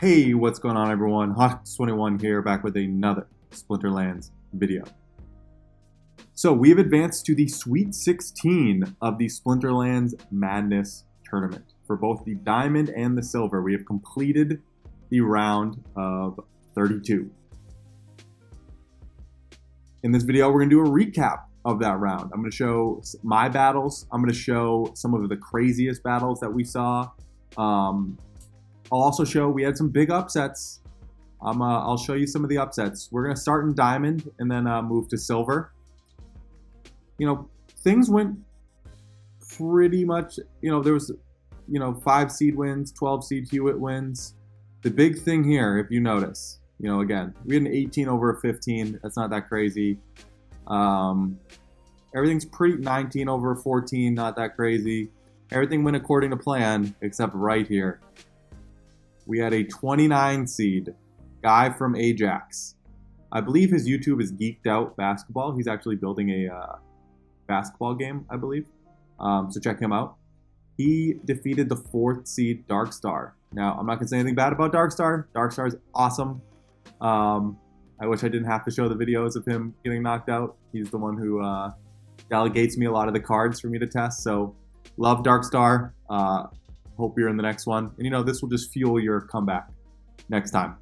Hey, what's going on everyone? Hawks21 here, back with another Splinterlands video. So we've advanced to the Sweet 16 of the Splinterlands Madness tournament. For both the Diamond and the Silver, we have completed the round of 32. In this video, we're going to do a recap of that round. I'm going to show my battles. I'm going to show some of the craziest battles that we saw. I'll also show we had some big upsets. I'll show you some of the upsets. We're going to start in Diamond and then move to Silver. You know, things went pretty much, there was, 5 seed wins, 12 seed Hewitt wins. The big thing here, if you notice, again, we had an 18 over a 15. That's not that crazy. Everything's pretty 19 over a 14, not that crazy. Everything went according to plan, except right here. We had a 29 seed guy from Ajax. I believe his YouTube is Geeked Out Basketball. He's actually building a basketball game, I believe. So check him out. He defeated the 4th seed Darkstar. Now, I'm not going to say anything bad about Darkstar. Darkstar is awesome. I wish I didn't have to show the videos of him getting knocked out. He's the one who delegates me a lot of the cards for me to test. So love Darkstar. Hope you're in the next one. And this will just fuel your comeback next time.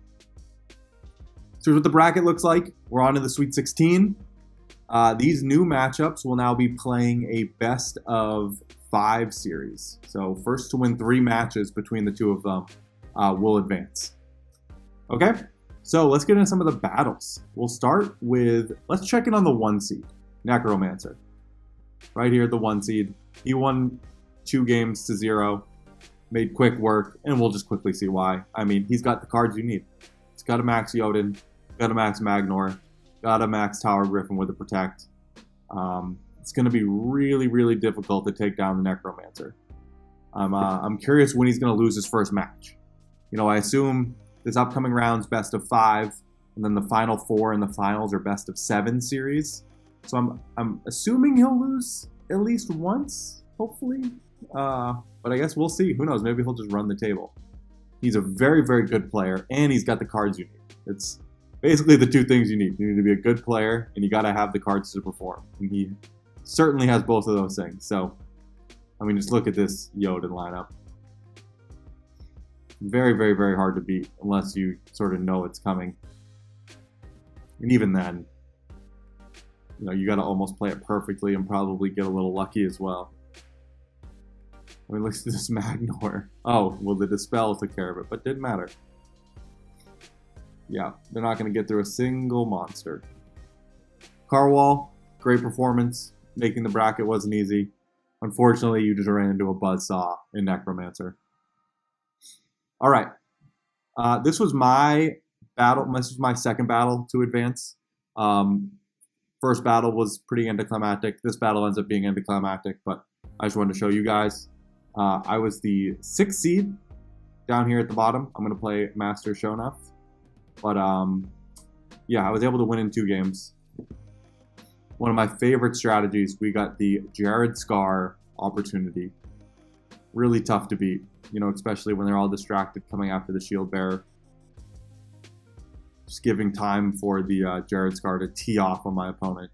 So here's what the bracket looks like. We're on to the Sweet 16. These new matchups will now be playing a best of 5 series. So first to win 3 matches between the two of them will advance. Okay, so let's get into some of the battles. We'll start with, let's check in on the 1 seed, Necromancer. Right here, the 1 seed. He won 2 games to 0. Made quick work, and we'll just quickly see why. I mean, he's got the cards you need. He's got a max Jotun, got a max Magnor, got a max Tower Griffin with a Protect. It's going to be really, really difficult to take down the Necromancer. I'm curious when he's going to lose his first match. I assume this upcoming round's best of 5, and then the final 4 in the finals are best of 7 series. So I'm assuming he'll lose at least once, hopefully. But I guess we'll see. Who knows? Maybe he'll just run the table. He's a very, very good player, and he's got the cards you need. It's basically the 2 things you need. You need to be a good player, and you got to have the cards to perform. And he certainly has both of those things. So, just look at this Jotun lineup. Very, very, very hard to beat unless you sort of know it's coming. And even then, you got to almost play it perfectly and probably get a little lucky as well. Look at this Magnor. Oh, well, the Dispel took care of it, but didn't matter. Yeah, they're not going to get through a single monster. Carwall, great performance. Making the bracket wasn't easy. Unfortunately, you just ran into a Buzzsaw in Necromancer. All right. This was my battle. This was my second battle to advance. First battle was pretty anticlimactic. This battle ends up being anticlimactic, but I just wanted to show you guys. I was the 6th seed down here at the bottom. I'm going to play Master Shonuff. But, yeah, I was able to win in 2 games. One of my favorite strategies, we got the Jared Scar opportunity. Really tough to beat, especially when they're all distracted coming after the Shield Bearer. Just giving time for the Jared Scar to tee off on my opponent.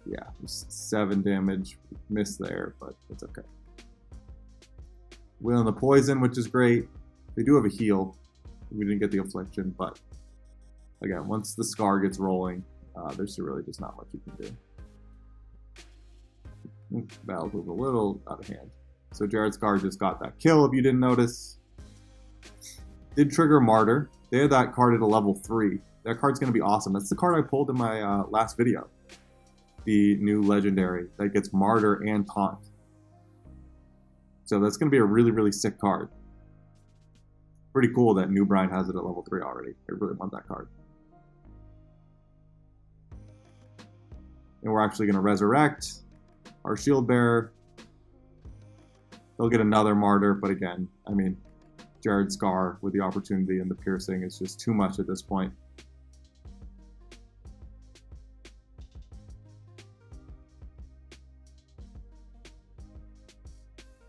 Yeah, 7 damage, miss there, but it's okay. Win on the poison, which is great. They do have a heal. We didn't get the affliction, but again, once the Scar gets rolling, there's really just not much you can do. Battle's move a little out of hand. So Jared Scar just got that kill, if you didn't notice. Did trigger Martyr. They had that card at a level 3. That card's going to be awesome. That's the card I pulled in my last video. The new legendary that gets Martyr and Taunt. So that's going to be a really, really sick card. Pretty cool that New Brian has it at level 3 already. I really want that card. And we're actually going to resurrect our Shield Bearer. They'll get another Martyr, but again, Jared Scar with the opportunity and the piercing is just too much at this point.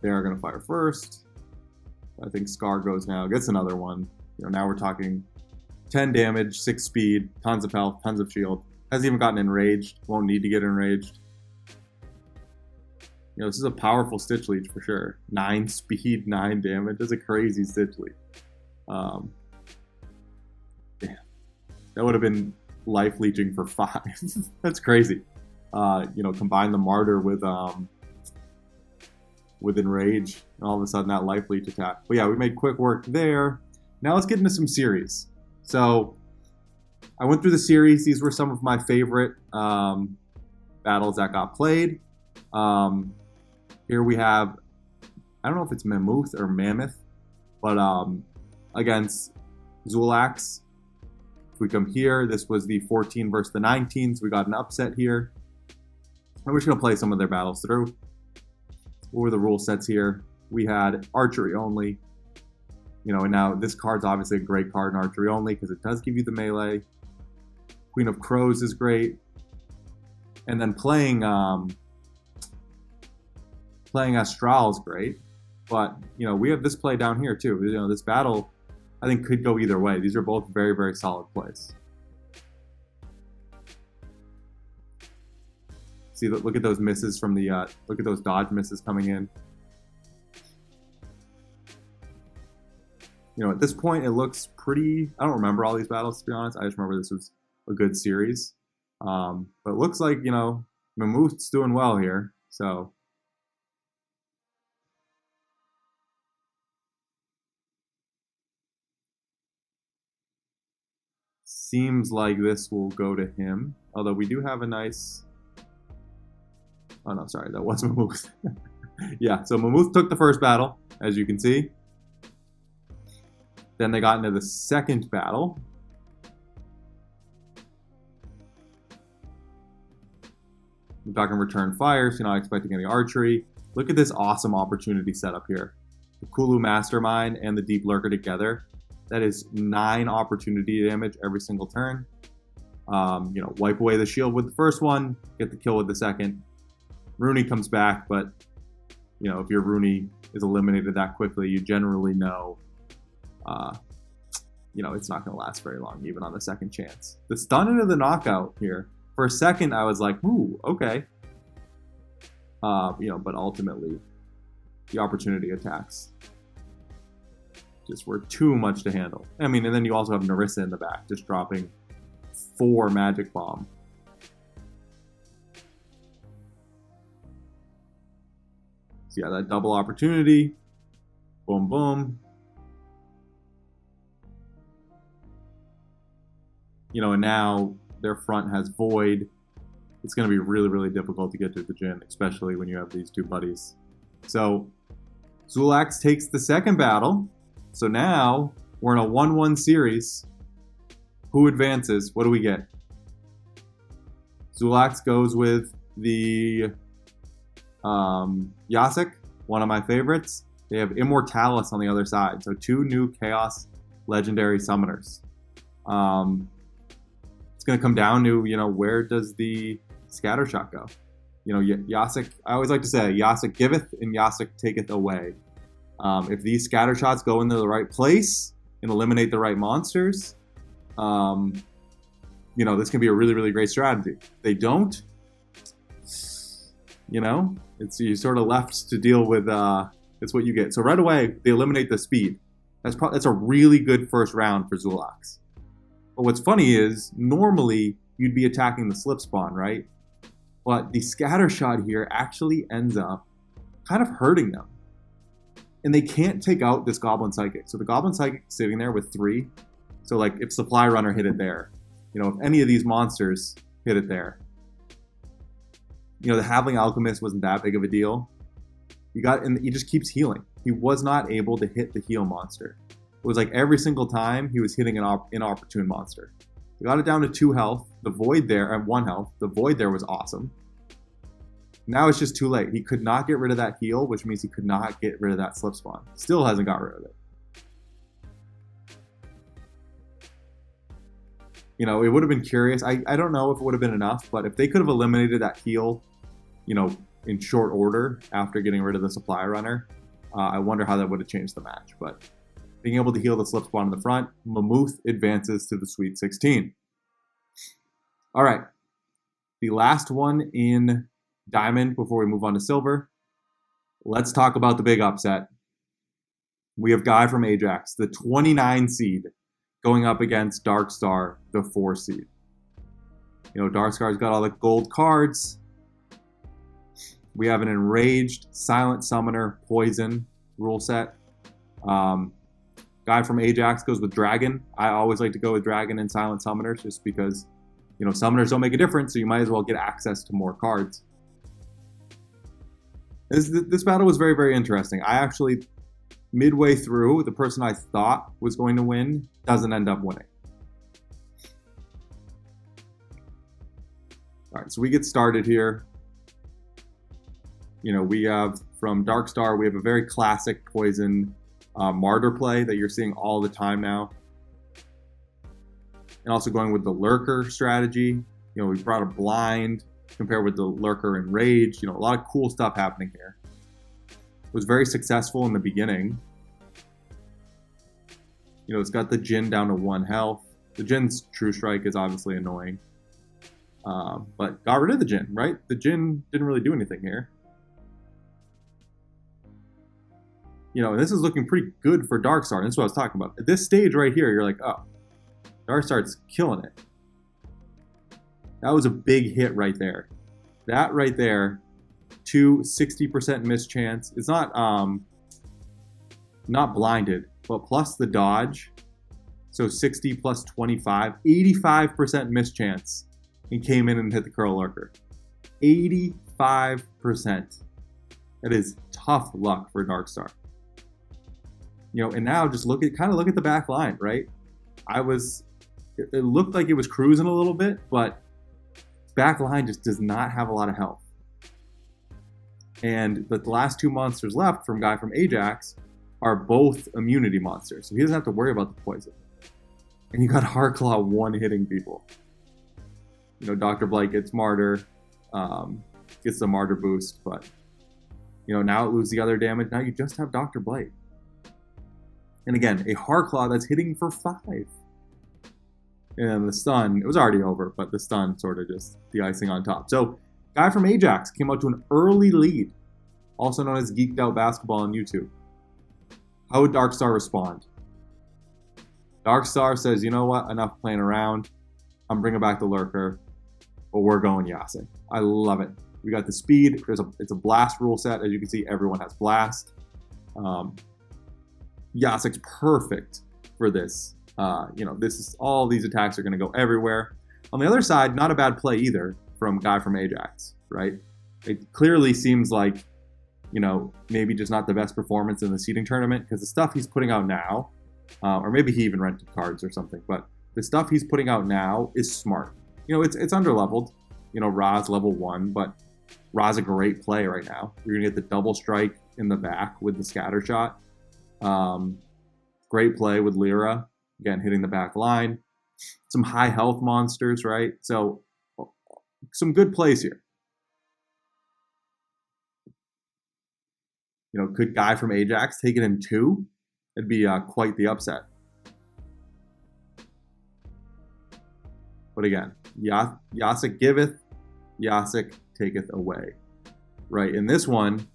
They are going to fire first. I think Scar goes now, gets another one. You know, now we're talking 10 damage, 6 speed, tons of health, tons of shield. Hasn't even gotten enraged. Won't need to get enraged. You know, this is a powerful Stitch Leech for sure. 9 speed, 9 damage. That's a crazy Stitch Leech. Damn. That would have been life leeching for 5. That's crazy. You know, combine the Martyr with Enrage, and all of a sudden that life leech attack. But yeah, we made quick work there. Now let's get into some series. So I went through the series. These were some of my favorite battles that got played. Here we have, I don't know if it's Mammoth or Mammoth, but against Zulax. If we come here, this was the 14 versus the 19, so we got an upset here. And we're just going to play some of their battles through. What were the rule sets here? We had archery only. You know, and now this card's obviously a great card in archery only because it does give you the melee. Queen of Crows is great. And then playing Astral is great. But, you know, we have this play down here too. You know, this battle, I think, could go either way. These are both very, very solid plays. See, look at those misses from the, look at those dodge misses coming in. You know, at this point, it looks pretty, I don't remember all these battles, to be honest. I just remember this was a good series. But it looks like, you know, Mammoth's doing well here, so. Seems like this will go to him, although we do have a nice, oh no, sorry, that was Mammoth. Yeah, so Mammoth took the first battle, as you can see. Then they got into the second battle. We're talking return fire, so you're not expecting any archery. Look at this awesome opportunity setup here. The Kulu Mastermind and the Deep Lurker together. That is 9 opportunity damage every single turn. You know, wipe away the shield with the first one, get the kill with the second. Rooney comes back, but, you know, if your Rooney is eliminated that quickly, you generally know, you know, it's not going to last very long, even on the second chance. The stun into the knockout here. For a second, I was like, ooh, okay. You know, but ultimately, the opportunity attacks just were too much to handle. I mean, and then you also have Narissa in the back, just dropping 4 Magic Bomb. So yeah, that double opportunity. Boom, boom. You know, and now their front has Void. It's going to be really, really difficult to get to the Jhin, especially when you have these 2 buddies. So Zulax takes the second battle. So now we're in a 1-1 series. Who advances? What do we get? Zulax goes with the Yasik, one of my favorites. They have Immortalis on the other side. So 2 new Chaos Legendary Summoners. It's going to come down to, you know, where does the Scatter Shot go? You know, Yasik, I always like to say, Yasik giveth and Yasik taketh away. If these Scatter Shots go into the right place and eliminate the right monsters, you know, this can be a really, really great strategy. If they don't, you know, you're sort of left to deal with, it's what you get. So right away, they eliminate the speed. That's a really good first round for Zulax. But what's funny is, normally, you'd be attacking the slip spawn, right? But the Scatter Shot here actually ends up kind of hurting them. And they can't take out this Goblin Psychic. So the Goblin Psychic is sitting there with 3. So like, if Supply Runner hit it there, you know, if any of these monsters hit it there, you know, the Halfling Alchemist wasn't that big of a deal. And he just keeps healing. He was not able to hit the heal monster. It was like every single time he was hitting an inopportune monster. He got it down to 2 health. The Void there, and 1 health. The Void there was awesome. Now it's just too late. He could not get rid of that heal, which means he could not get rid of that slip spawn. Still hasn't got rid of it. You know, it would have been curious. I don't know if it would have been enough, but if they could have eliminated that heal, you know, in short order after getting rid of the supply runner. I wonder how that would have changed the match. But being able to heal the slip spawn in the front, Mammoth advances to the Sweet 16. All right. The last one in Diamond before we move on to Silver. Let's talk about the big upset. We have Guy from Ajax, the 29 seed, going up against Darkstar, the 4 seed. You know, Darkstar's got all the gold cards. We have an Enraged, Silent Summoner, Poison rule set. Guy from Ajax goes with Dragon. I always like to go with Dragon and Silent Summoners just because, you know, Summoners don't make a difference, so you might as well get access to more cards. This battle was very, very interesting. I actually, midway through, the person I thought was going to win doesn't end up winning. All right, so we get started here. You know, we have from Darkstar, we have a very classic Poison Martyr play that you're seeing all the time now. And also going with the Lurker strategy. You know, we brought a Blind compared with the Lurker and Rage. You know, a lot of cool stuff happening here. It was very successful in the beginning. You know, it's got the Jhin down to 1 health. The Jhin's True Strike is obviously annoying. But got rid of the Jhin, right? The Jhin didn't really do anything here. You know, this is looking pretty good for Darkstar. And that's what I was talking about. At this stage right here, you're like, oh, Darkstar's killing it. That was a big hit right there. That right there, 60% miss chance. It's not blinded, but plus the dodge. So 60 plus 25, 85% miss chance. And came in and hit the Curl Lurker. 85%. That is tough luck for Darkstar. You know, and now just look at the back line, right? It looked like it was cruising a little bit, but back line just does not have a lot of health. And the last 2 monsters left from Guy from Ajax are both immunity monsters, so he doesn't have to worry about the poison. And you got Hardclaw one-hitting people. You know, Dr. Blight gets Martyr, gets the Martyr boost, but, you know, now it loses the other damage. Now you just have Dr. Blight. And again, a Hardclaw that's hitting for 5. And the stun, it was already over, but the stun sort of just the icing on top. So, Guy from Ajax came out to an early lead, also known as Geeked Out Basketball on YouTube. How would Darkstar respond? Darkstar says, you know what, enough playing around. I'm bringing back the Lurker, but we're going Yasik. I love it. We got the speed. It's a blast rule set. As you can see, everyone has blast. Yasik's perfect for this. You know, all these attacks are going to go everywhere. On the other side, not a bad play either from Guy from Ajax, right? It clearly seems like, you know, maybe just not the best performance in the seeding tournament because the stuff he's putting out now, or maybe he even rented cards or something, but the stuff he's putting out now is smart. You know, it's underleveled. You know, Ra's level 1, but Ra's a great play right now. You're going to get the double strike in the back with the scatter shot. Great play with Lyra, again, hitting the back line. Some high health monsters, right? So, some good plays here. You know, could Guy from Ajax take it in 2? It'd be quite the upset. But again, Yasik giveth, Yasik taketh away. Right, in this one,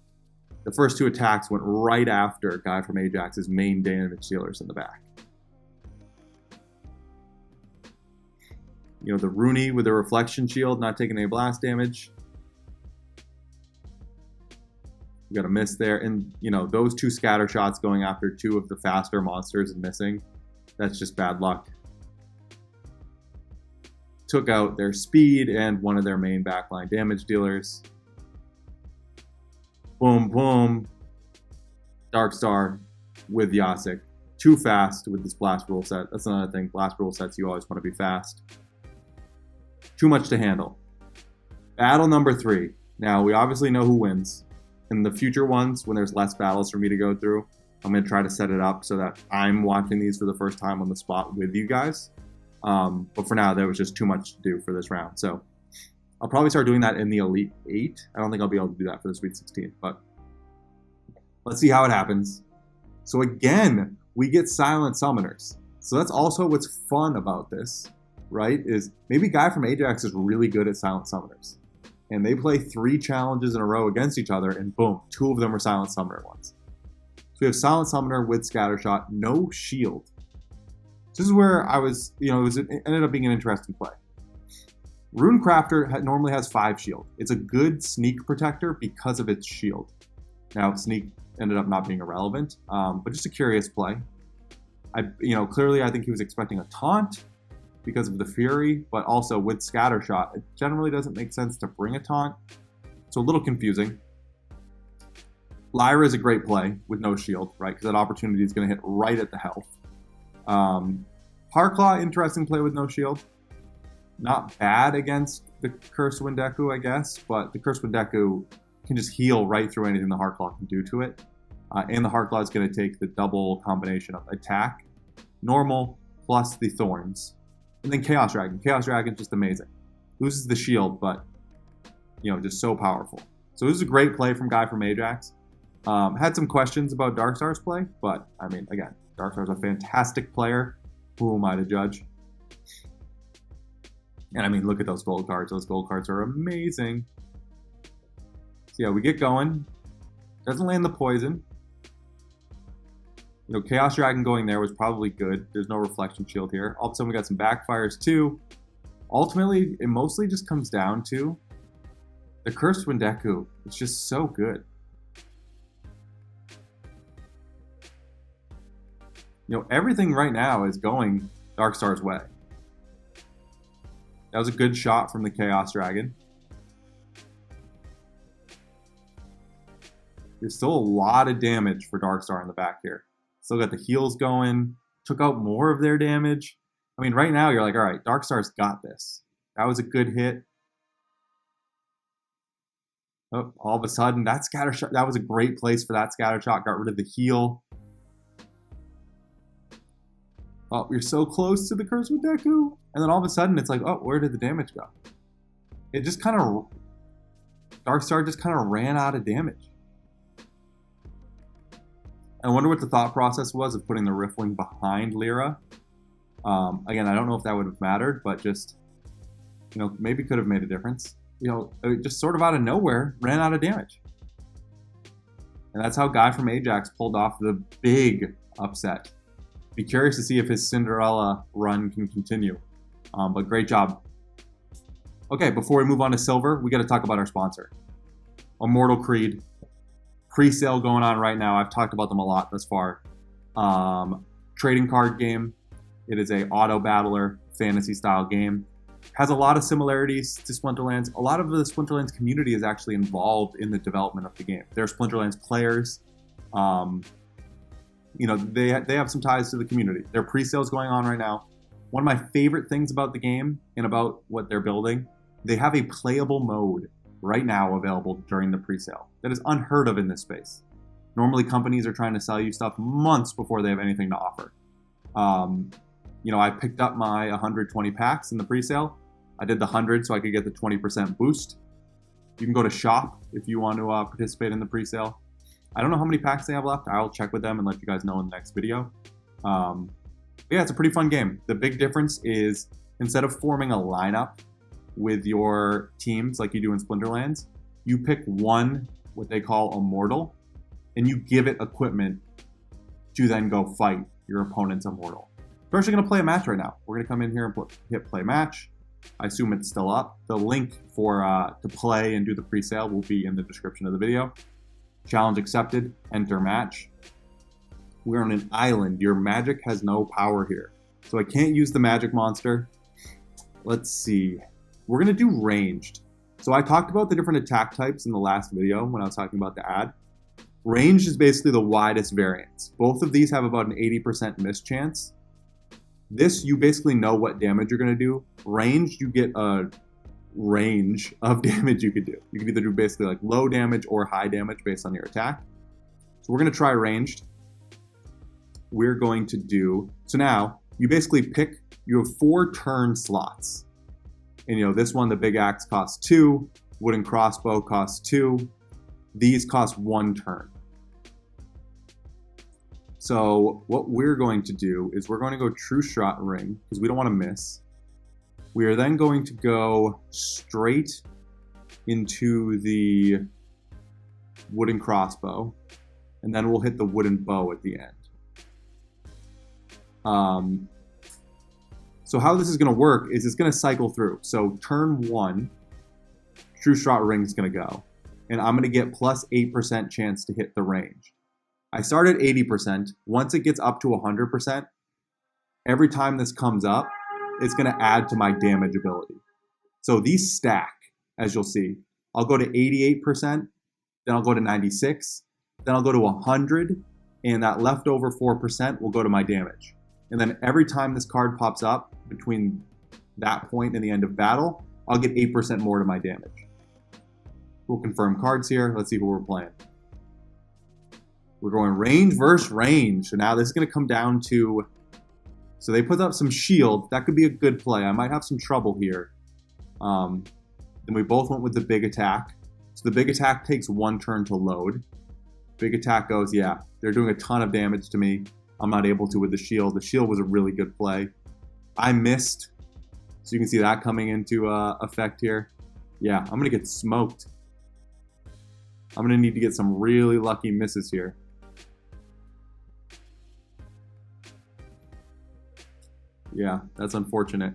the first 2 attacks went right after Guy from Ajax's main damage dealers in the back. You know, the Rooney with the reflection shield, not taking any blast damage. You got a miss there. And, you know, those 2 scatter shots going after 2 of the faster monsters and missing, that's just bad luck. Took out their speed and one of their main backline damage dealers. Boom, boom. Darkstar with Yasik. Too fast with this blast rule set. That's another thing. Blast rule sets, you always want to be fast. Too much to handle. Battle number 3. Now, we obviously know who wins. In the future ones, when there's less battles for me to go through, I'm going to try to set it up so that I'm watching these for the first time on the spot with you guys. But for now, there was just too much to do for this round. So, I'll probably start doing that in the Elite 8. I don't think I'll be able to do that for the Sweet 16, but let's see how it happens. So again, we get Silent Summoners. So that's also what's fun about this, right? Is maybe Guy from Ajax is really good at Silent Summoners. And they play 3 challenges in a row against each other, and boom, 2 of them are Silent Summoner ones. So we have Silent Summoner with Scattershot, no shield. This is where I was, it ended up being an interesting play. Runecrafter normally has 5 shield. It's a good sneak protector because of its shield. Now, sneak ended up not being irrelevant, but just a curious play. Clearly I think he was expecting a taunt because of the Fury, but also with Scattershot, it generally doesn't make sense to bring a taunt. So a little confusing. Lyra is a great play with no shield, right? Because that opportunity is going to hit right at the health. Harclaw, interesting play with no shield. Not bad against the Cursed Windeku, I guess, but the Cursed Windeku can just heal right through anything the Harclaw can do to it. And the Harclaw is going to take the double combination of attack, normal, plus the Thorns. And then Chaos Dragon. Chaos Dragon is just amazing. Loses the shield, but, just so powerful. So this is a great play from Guy from Ajax. Had some questions about Darkstar's play, but, again, Darkstar's a fantastic player. Who am I to judge? And look at those gold cards. Those gold cards are amazing. So yeah, we get going. Doesn't land the poison. Chaos Dragon going there was probably good. There's no reflection shield here. All of a sudden we got some backfires too. Ultimately, it mostly just comes down to the Cursed Windeku. It's just so good. Everything right now is going Darkstar's way. That was a good shot from the Chaos Dragon. There's still a lot of damage for Darkstar in the back here. Still got the heals going. Took out more of their damage. Right now you're like, all right, Darkstar's got this. That was a good hit. Oh, all of a sudden, that Scattershot, that was a great place for that Scattershot. Got rid of the heal. Oh, you're so close to the Cursed Windeku. And then all of a sudden, it's like, oh, where did the damage go? It just kind of... Darkstar just kind of ran out of damage. I wonder what the thought process was of putting the Riftwing behind Lyra. Again, I don't know if that would have mattered, but just, maybe could have made a difference. It just sort of out of nowhere, ran out of damage. And that's how Guy from Ajax pulled off the big upset. Be curious to see if his Cinderella run can continue. But great job. Okay, before we move on to Silver, we got to talk about our sponsor. Immortal Creed. Pre-sale going on right now. I've talked about them a lot thus far. Trading card game. It is a auto battler, fantasy style game. Has a lot of similarities to Splinterlands. A lot of the Splinterlands community is actually involved in the development of the game. They're Splinterlands players. They have some ties to the community. There are pre-sales going on right now. One of my favorite things about the game and about what they're building, they have a playable mode right now available during the pre-sale. That is unheard of in this space. Normally companies are trying to sell you stuff months before they have anything to offer. I picked up my 120 packs in the pre-sale. I did the 100 so I could get the 20% boost. You can go to shop if you want to participate in the pre-sale. I don't know how many packs they have left. I'll check with them and let you guys know in the next video. Yeah, it's a pretty fun game. The big difference is instead of forming a lineup with your teams like you do in Splinterlands, you pick one, what they call Immortal, and you give it equipment to then go fight your opponent's Immortal. We're actually going to play a match right now. We're going to come in here and hit play match. I assume it's still up. The link for to play and do the pre-sale will be in the description of the video. Challenge accepted. Enter match. We're on an island. Your magic has no power here. So I can't use the magic monster. Let's see. We're going to do ranged. So I talked about the different attack types in the last video when I was talking about the ad. Ranged is basically the widest variance. Both of these have about an 80% miss chance. This, you basically know what damage you're going to do. Ranged, you get a range of damage you could do. You can either do basically like low damage or high damage based on your attack. So we're going to try ranged. We're going to do, so now you basically pick, you have 4 turn slots. And, you know, this one, the big axe costs 2, wooden crossbow costs 2. These cost 1 turn. So what we're going to do is we're going to go true shot ring because we don't want to miss. We are then going to go straight into the wooden crossbow, and then we'll hit the wooden bow at the end. So how this is going to work is it's going to cycle through. So turn 1, true shot ring is going to go, and I'm going to get plus 8% chance to hit the range. I start at 80%. Once it gets up to 100%, every time this comes up, it's going to add to my damage ability. So these stack, as you'll see. I'll go to 88%, then I'll go to 96, then I'll go to 100, and that leftover 4% will go to my damage. And then every time this card pops up between that point and the end of battle, I'll get 8% more to my damage. We'll confirm cards here. Let's see who we're playing. We're going range versus range. So now this is going to come down to... So they put up some shield. That could be a good play. I might have some trouble here. Then we both went with the big attack. So the big attack takes 1 turn to load. Big attack goes, yeah, they're doing a ton of damage to me. I'm not able to with the shield. The shield was a really good play. I missed. So you can see that coming into effect here. Yeah, I'm going to get smoked. I'm going to need to get some really lucky misses here. Yeah, that's unfortunate.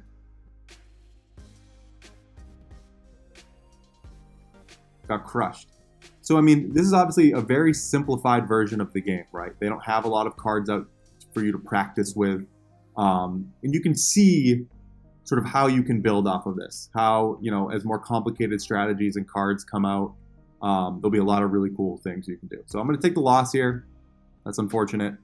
Got crushed. So, I mean, this is obviously a very simplified version of the game, right? They don't have a lot of cards out for you to practice with. And you can see sort of how you can build off of this. How, you know, as more complicated strategies and cards come out, there'll be a lot of really cool things you can do. So I'm going to take the loss here. That's unfortunate.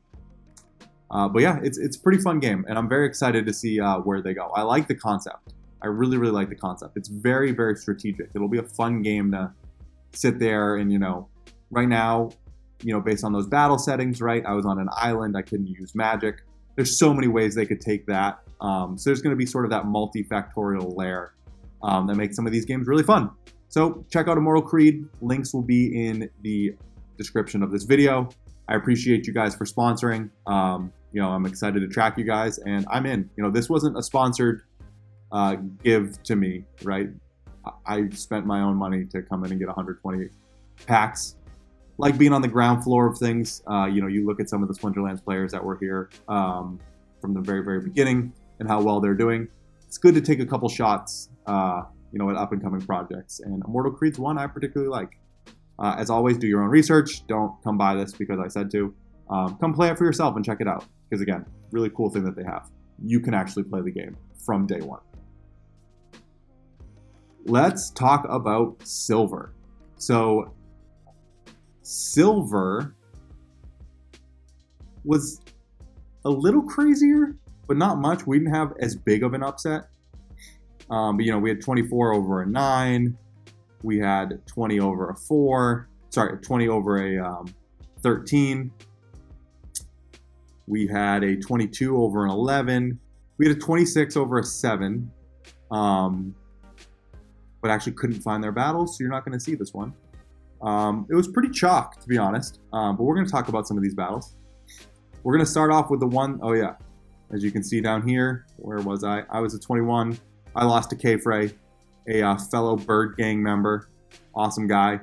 But yeah, it's a pretty fun game, and I'm very excited to see where they go. I like the concept. I really, really like the concept. It's very, very strategic. It'll be a fun game to sit there and, you know, right now, you know, based on those battle settings, right? I was on an island. I couldn't use magic. There's so many ways they could take that. So there's going to be sort of that multifactorial layer that makes some of these games really fun. So check out Immortal Creed. Links will be in the description of this video. I appreciate you guys for sponsoring. You know, I'm excited to track you guys, and I'm in. You know, this wasn't a sponsored give to me, right? I spent my own money to come in and get 120 packs. Like being on the ground floor of things. You know, you look at some of the Splinterlands players that were here from the very, very beginning and how well they're doing. It's good to take a couple shots, you know, at up-and-coming projects. And Immortal Creed's one I particularly like. As always, do your own research. Don't come buy this because I said to. Come play it for yourself and check it out. Because again, really cool thing that they have. You can actually play the game from day one. Let's talk about silver. So, silver was a little crazier, but not much. We didn't have as big of an upset. But you know, we had 24 over a 9. We had 20 over a 4. Sorry, 20 over a 13. We had a 22 over an 11. We had a 26 over a 7. But actually couldn't find their battles, so you're not going to see this one. It was pretty chalk, to be honest. But we're going to talk about some of these battles. We're going to start off with the one, oh yeah, as you can see down here. Where was I? I was a 21. I lost to K-Frey, a fellow Bird Gang member. Awesome guy.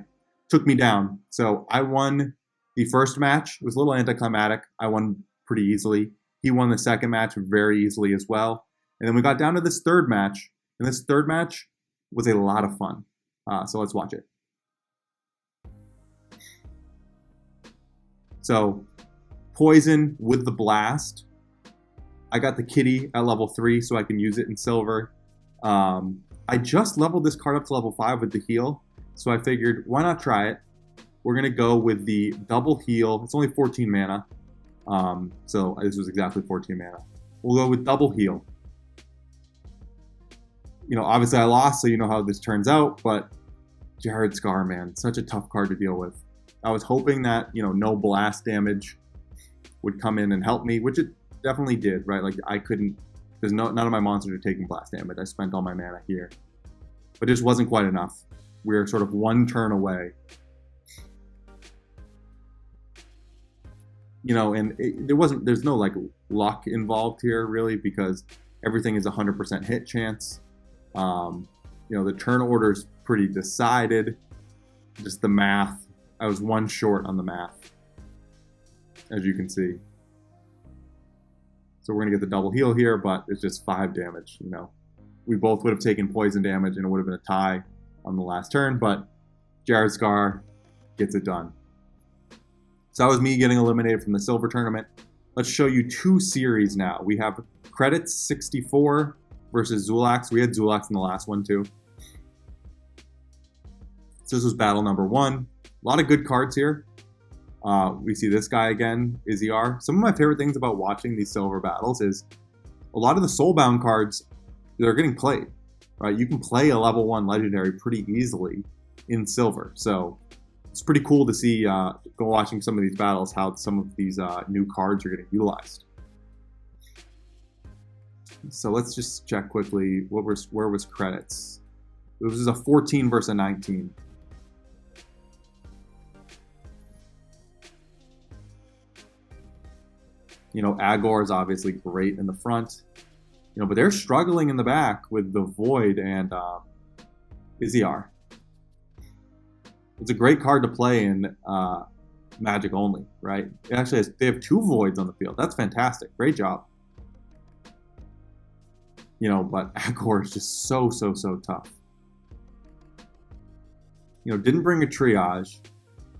Took me down. So I won the first match. It was a little anticlimactic. I won pretty easily. He won the second match very easily as well. And then we got down to this third match. And this third match was a lot of fun. So let's watch it. So, poison with the blast. I got the kitty at level 3 so I can use it in silver. I just leveled this card up to level 5 with the heal. So I figured, why not try it? We're going to go with the double heal. It's only 14 mana. So this was exactly 14 mana. We'll go with double heal. You know, obviously I lost, so you know how this turns out, but Jared Scar, man, such a tough card to deal with. I was hoping that, you know, no blast damage would come in and help me, which it definitely did, right? Like, I couldn't, none of my monsters are taking blast damage. I spent all my mana here. but just wasn't quite enough. We were sort of one turn away. You know, and there's no like luck involved here really, because everything is 100% hit chance. You know, the turn order's pretty decided. Just the math. I was one short on the math, as you can see. So we're gonna get the double heal here, but it's just 5 damage, you know. We both would have taken poison damage and it would have been a tie on the last turn, but Jared Scar gets it done. So that was me getting eliminated from the silver tournament. Let's show you 2 series now. We have Credits 64 versus Zulax. We had Zulax in the last one too. So this was battle number 1. A lot of good cards here. We see this guy again, Iziar. Some of my favorite things about watching these silver battles is a lot of the soulbound cards, they're getting played, right? You can play a level 1 legendary pretty easily in silver. So it's pretty cool to see, go watching some of these battles, how some of these new cards are getting utilized. So let's just check quickly, where was Credits? It was a 14 versus a 19. You know, Agor is obviously great in the front, you know, but they're struggling in the back with the Void and Iziar. It's a great card to play in Magic only, right? It actually they have 2 Voids on the field. That's fantastic. Great job. You know, but Agor is just so tough. You know, didn't bring a triage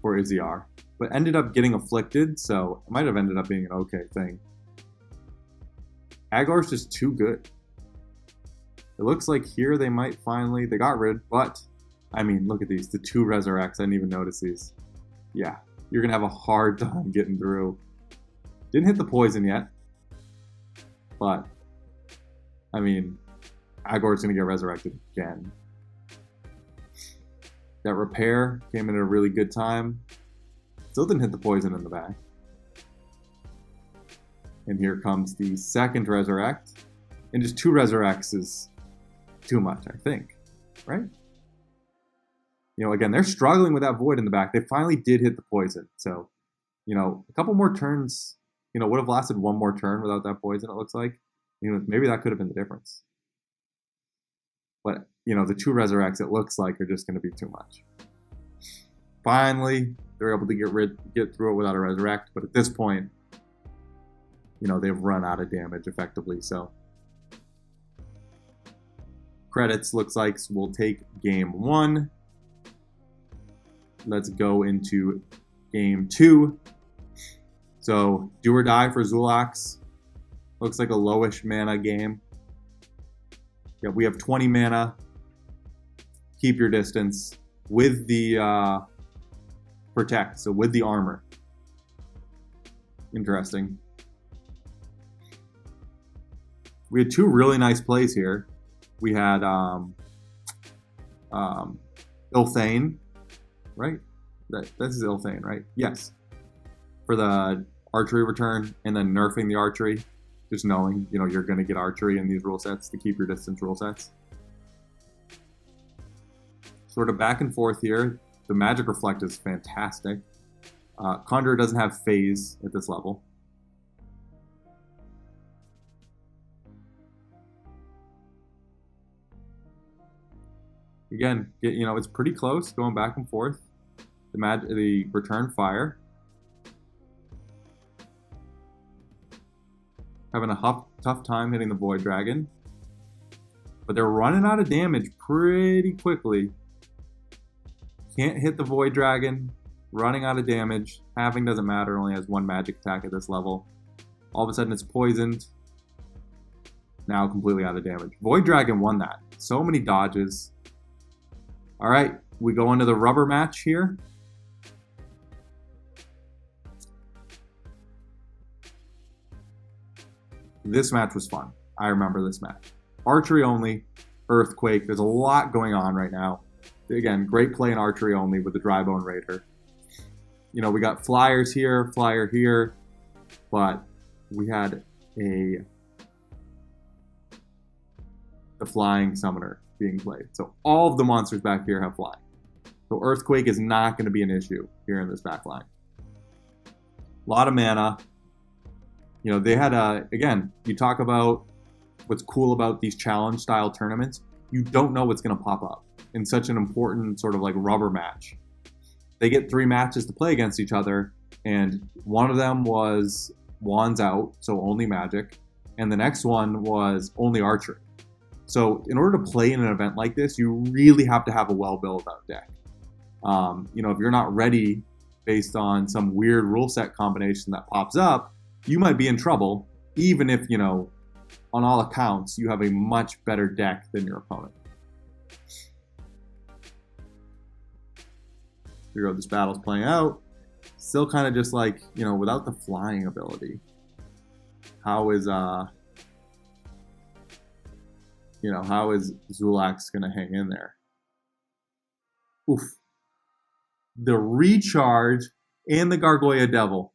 for Iziar, but ended up getting afflicted, so it might have ended up being an okay thing. Agor's just too good. It looks like here they might finally, they got rid, but I mean, look at these, the 2 Resurrects. I didn't even notice these. Yeah, you're gonna have a hard time getting through. Didn't hit the poison yet, but I mean, Agor's gonna get resurrected again. That repair came in at a really good time. Still didn't hit the poison in the back. And here comes the second Resurrect. And just 2 Resurrects is too much, I think. Right? You know, again, they're struggling with that Void in the back. They finally did hit the poison. So, you know, a couple more turns, you know, would have lasted 1 more turn without that poison, it looks like. You know, maybe that could have been the difference. But, you know, the 2 Resurrects, it looks like, are just going to be too much. Finally, they're able to get through it without a Resurrect, but at this point, you know, they've run out of damage effectively, so. Credits looks like we'll take game 1. Let's go into game 2. So, do or die for Zulax. Looks like a lowish mana game. Yeah, we have 20 mana. Keep your distance with the protect, so with the armor. Interesting. We had 2 really nice plays here. We had Ilthane, right? This is Ilthane, right? Yes. For the archery return, and then nerfing the archery. Just knowing, you know, you're going to get archery in these rule sets, to keep your distance rule sets. Sort of back and forth here. The Magic Reflect is fantastic. Conjurer doesn't have phase at this level. Again, you know, it's pretty close, going back and forth. The return fire. Having a tough time hitting the Void Dragon. But they're running out of damage pretty quickly. Can't hit the Void Dragon. Running out of damage. Halving doesn't matter, only has 1 magic attack at this level. All of a sudden it's poisoned. Now completely out of damage. Void Dragon won that. So many dodges. Alright, we go into the rubber match here. This match was fun. I remember this match. Archery only, Earthquake. There's a lot going on right now. Again, great play in archery only with the Drybone Raider. You know, we got flyers here, flyer here, but we had the Flying Summoner. being played. So all of the monsters back here have flying. So Earthquake is not going to be an issue here in this back line. A lot of mana. You know, they had again, you talk about what's cool about these challenge style tournaments. You don't know what's going to pop up in such an important sort of like rubber match. They get 3 matches to play against each other, and one of them was Wands out, so only magic, and the next one was only archery. So in order to play in an event like this, you really have to have a well built out deck. You know, if you're not ready based on some weird rule set combination that pops up, you might be in trouble, even if, you know, on all accounts, you have a much better deck than your opponent. Here we go, this battle's playing out. Still kind of just like, you know, without the flying ability. How is, you know, how is Zulax going to hang in there? Oof. The recharge and the Gargoyle Devil.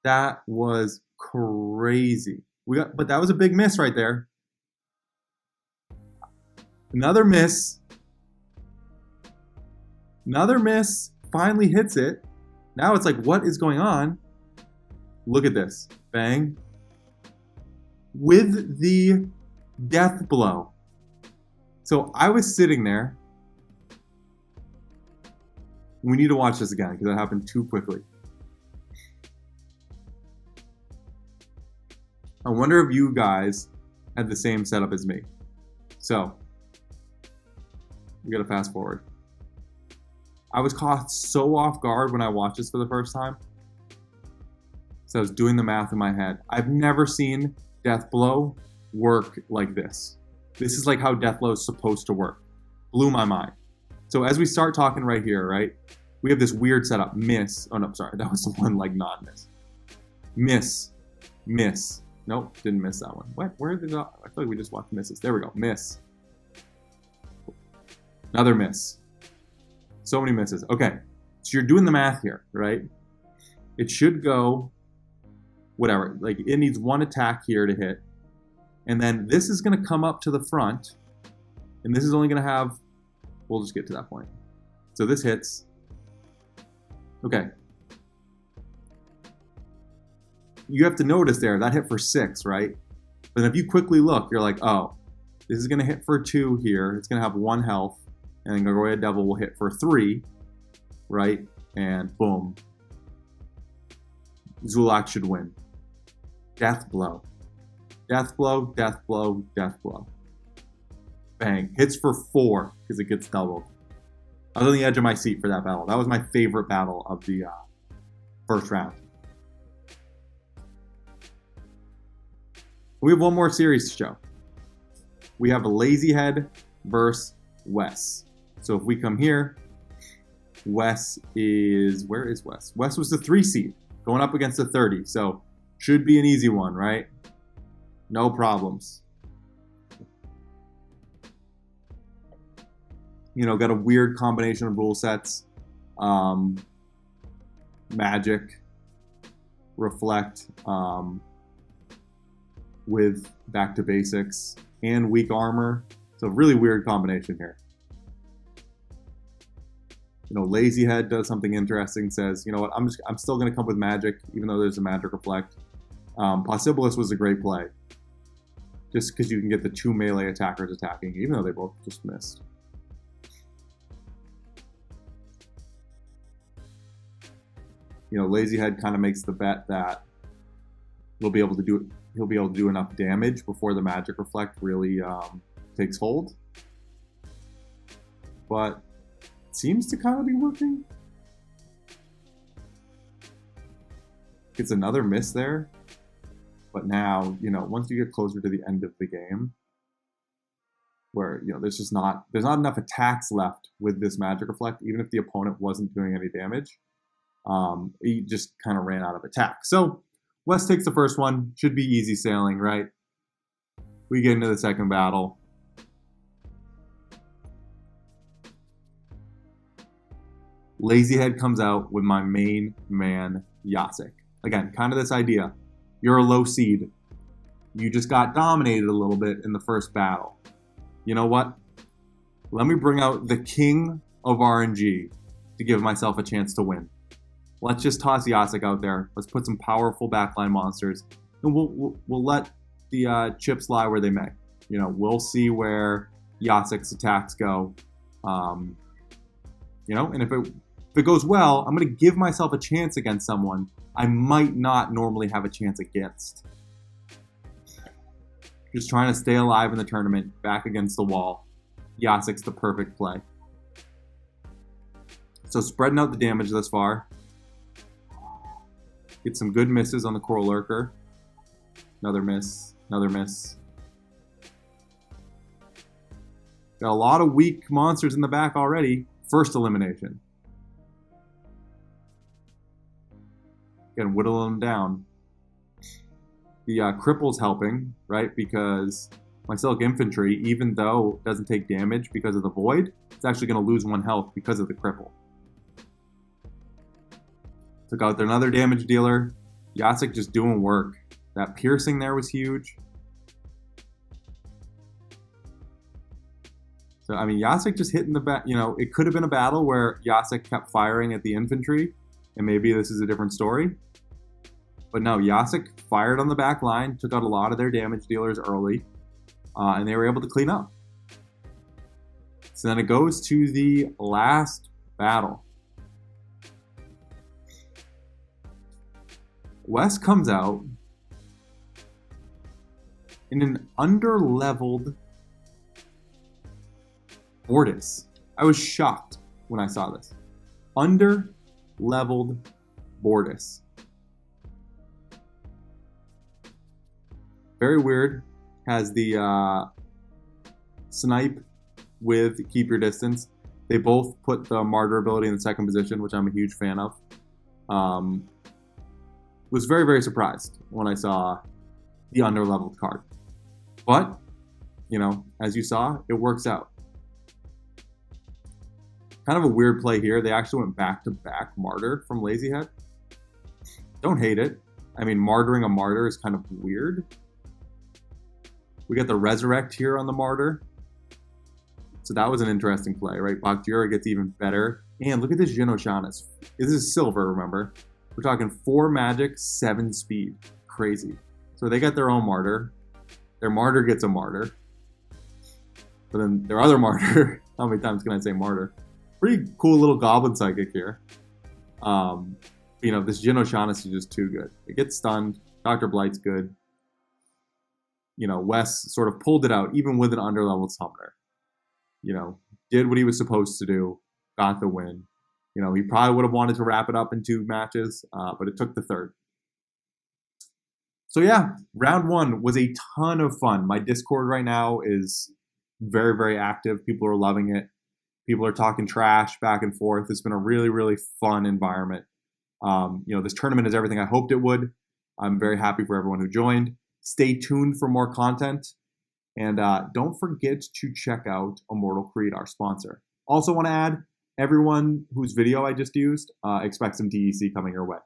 That was crazy. But that was a big miss right there. Another miss. Another miss. Finally hits it. Now it's like, what is going on? Look at this. Bang. With the death blow. So I was sitting there. We need to watch this again because it happened too quickly. I wonder if you guys had the same setup as me. So, we gotta fast forward. I was caught so off guard when I watched this for the first time. So I was doing the math in my head. I've never seen Deathblow work like this. This is like how Deathblow is supposed to work. Blew my mind. So as we start talking right here, right, we have this weird setup. Miss. Oh no, sorry, that was the one like non-miss. Miss. Miss. Nope, didn't miss that one. What? Where did I feel like we just watched misses. There we go. Miss. Another miss. So many misses. Okay, so you're doing the math here, right? It should go, whatever. Like, it needs one attack here to hit. And then this is going to come up to the front. And this is only going to have, we'll just get to that point. So this hits. Okay. You have to notice there, that hit for 6, right? But if you quickly look, you're like, oh, this is going to hit for 2 here. It's going to have 1 health. And then Gargoyle Devil will hit for 3, right? And boom. Zulak should win. Death blow. Death blow, death blow, death blow. Bang. Hits for 4 because it gets doubled. I was on the edge of my seat for that battle. That was my favorite battle of the first round. We have one more series to show. We have a Lazy Head versus Wes. So if we come here, Wes is, where is Wes? Wes was the 3 seed, going up against the 30. So should be an easy one, right? No problems. You know, got a weird combination of rule sets. Magic, Reflect, with Back to Basics, and Weak Armor. So really weird combination here. You know, Lazy Head does something interesting, says, you know what, I'm still going to come with Magic, even though there's a Magic Reflect. Possibilis was a great play. Just because you can get the 2 melee attackers attacking, even though they both just missed. You know, Lazy Head kind of makes the bet that he'll be able to do enough damage before the Magic Reflect really takes hold. But it seems to kind of be working. It's another miss there. But now, you know, once you get closer to the end of the game, where, you know, there's not enough attacks left with this Magic Reflect, even if the opponent wasn't doing any damage. He just kind of ran out of attack. So Wes takes the first one. Should be easy sailing, right? We get into the second battle. Lazy Head comes out with my main man, Yasik. Again, kind of this idea. You're a low seed. You just got dominated a little bit in the first battle. You know what? Let me bring out the king of RNG to give myself a chance to win. Let's just toss Yasik out there. Let's put some powerful backline monsters, and we'll let the chips lie where they may. You know, we'll see where Yasik's attacks go. You know, and if it goes well, I'm going to give myself a chance against someone I might not normally have a chance against. Just trying to stay alive in the tournament, back against the wall. Yasik's the perfect play. So spreading out the damage thus far. Get some good misses on the Coral Lurker. Another miss. Another miss. Got a lot of weak monsters in the back already. First elimination. Again, whittling them down. The cripple's helping, right? Because my Silk Infantry, even though it doesn't take damage because of the Void, it's actually going to lose 1 health because of the cripple. Took out another damage dealer. Yasik just doing work. That piercing there was huge. So, I mean, Yasik just hitting the bat. You know, it could have been a battle where Yasik kept firing at the infantry, and maybe this is a different story. But no, Yasik fired on the back line, took out a lot of their damage dealers early, and they were able to clean up. So then it goes to the last battle. Wes comes out in an under-leveled Mortis. I was shocked when I saw this. Under-leveled Mortis. Very weird. Has the snipe with keep your distance. They both put the martyr ability in the second position, which I'm a huge fan of. Was very, very surprised when I saw the under-leveled card. But, you know, as you saw, it works out. Kind of a weird play here. They actually went back-to-back Martyr from Lazyhead. Don't hate it. I mean, martyring a Martyr is kind of weird. We got the Resurrect here on the Martyr. So that was an interesting play, right? Bakjira gets even better. And look at this Jin Oshanis. This is silver, remember? We're talking 4 magic, 7 speed. Crazy. So they got their own Martyr. Their Martyr gets a Martyr. But then their other Martyr, how many times can I say Martyr? Pretty cool little Goblin Psychic here. You know, this Jin Oshanis is just too good. It gets stunned. Dr. Blight's good. You know, Wes sort of pulled it out, even with an underleveled summoner. You know, did what he was supposed to do. Got the win. You know, he probably would have wanted to wrap it up in 2 matches, but it took the 3rd. So yeah, round 1 was a ton of fun. My Discord right now is very, very active. People are loving it. People are talking trash back and forth. It's been a really, really fun environment. You know, this tournament is everything I hoped it would. I'm very happy for everyone who joined. Stay tuned for more content. And don't forget to check out Immortal Creed, our sponsor. Also want to add, everyone whose video I just used, expect some DEC coming your way.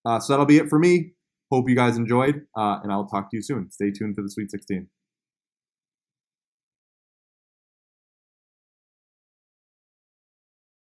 So that'll be it for me. Hope you guys enjoyed, and I'll talk to you soon. Stay tuned for the Sweet 16.